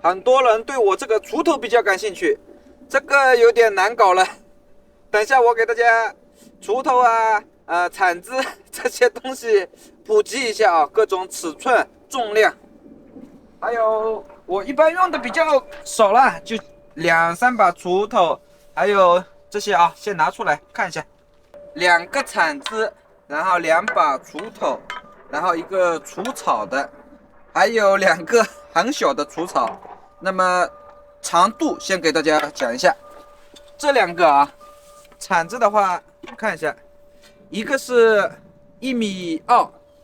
很多人对我这个锄头比较感兴趣，这个有点难搞了。等一下我给大家锄头啊、铲子这些东西普及一下啊，各种尺寸、重量，还有我一般用的比较少了，就2、3把锄头，还有这些啊，先拿出来看一下，2个铲子，然后2把锄头，然后一个除草的，还有2个很小的除草。那么长度先给大家讲一下，这2个啊，铲子的话看一下，一个是1.2米，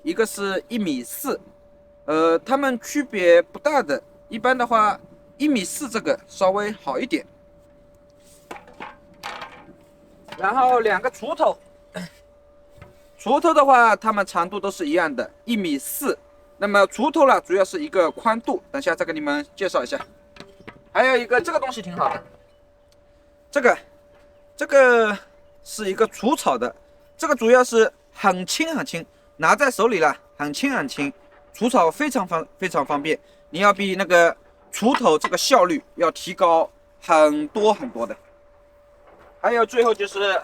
一个是1.4米，它们区别不大的。一般的话1.4米这个稍微好一点。然后2个锄头，锄头的话，它们长度都是一样的，1.4米。那么锄头呢，主要是一个宽度，等下再给你们介绍一下。还有一个这个东西挺好的，这个是一个除草的，这个主要是很轻很轻，拿在手里了，很轻很轻，除草非常方便。你要比那个锄头这个效率要提高很多很多的。还有最后就是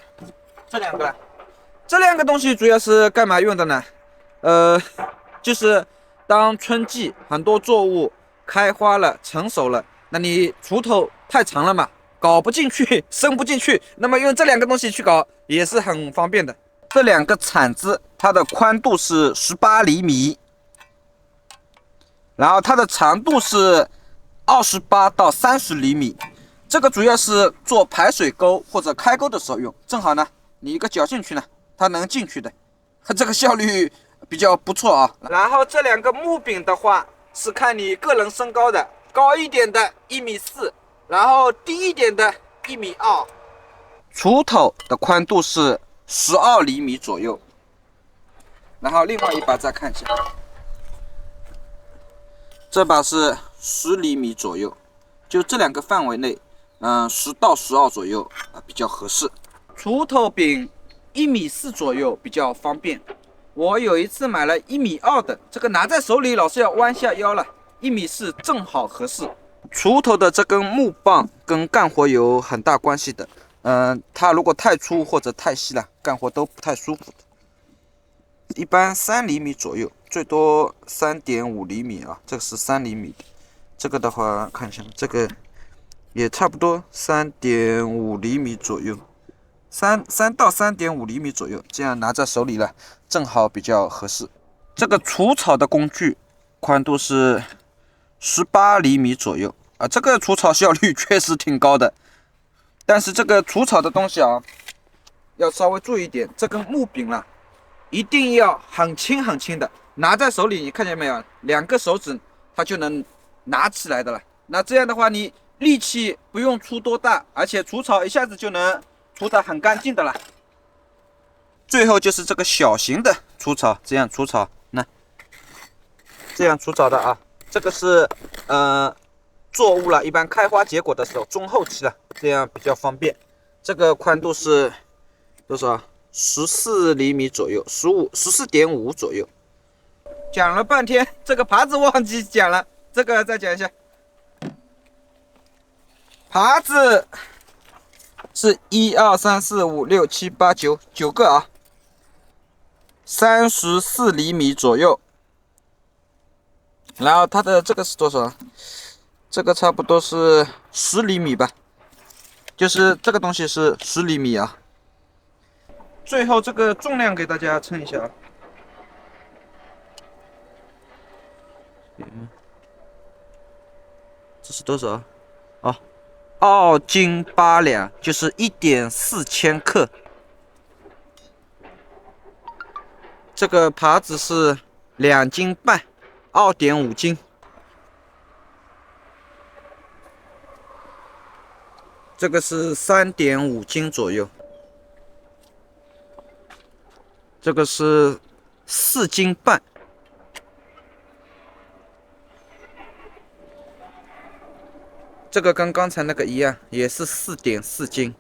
这2个了，这2个东西主要是干嘛用的呢？就是当春季很多作物开花了、成熟了，那你锄头太长了嘛，搞不进去，伸不进去，那么用这2个东西去搞也是很方便的。这2个铲子，它的宽度是18厘米，然后它的长度是28到30厘米。这个主要是做排水沟或者开沟的时候用，正好呢，你一个绞进去呢，它能进去的，它这个效率比较不错啊。然后这2个木柄的话，是看你个人身高的，高一点的1.4米，然后低一点的1.2米。锄头的宽度是12厘米左右，然后另外一把再看一下，这把是10厘米左右，就这2个范围内，10到12左右比较合适。锄头柄1.4米左右比较方便。我有一次买了1.2米的，这个拿在手里老是要弯下腰了，1.4米正好合适。锄头的这根木棒跟干活有很大关系的，它如果太粗或者太细了，干活都不太舒服的。一般3厘米左右，最多3.5厘米啊，这个是3厘米的。这个的话看一下，这个也差不多3.5厘米左右，3到3.5厘米左右，这样拿在手里了，正好比较合适。这个除草的工具宽度是18厘米左右啊，这个除草效率确实挺高的。但是这个除草的东西啊，要稍微注意一点，这根木柄啦，一定要很轻很轻的，拿在手里，你看见没有？2个手指它就能拿起来的了。那这样的话，你力气不用出多大，而且除草一下子就能除得很干净的了。最后就是这个小型的除草，这样除草，那这样除草的啊，这个是作物了，一般开花结果的时候，中后期了，这样比较方便。这个宽度是多少？14厘米左右，14.5左右。讲了半天，这个耙子忘记讲了，这个再讲一下。耙子是1、2、3、4、5、6、7、8、9个啊，34厘米左右。然后它的这个是多少？这个差不多是10厘米吧，就是这个东西是10厘米啊。最后这个重量给大家称一下啊。这是多少？哦，2斤8两，就是1.4千克。这个耙子是2斤半，2.5斤。这个是3.5斤左右。这个是4斤半。这个跟刚才那个一样，也是4.4斤。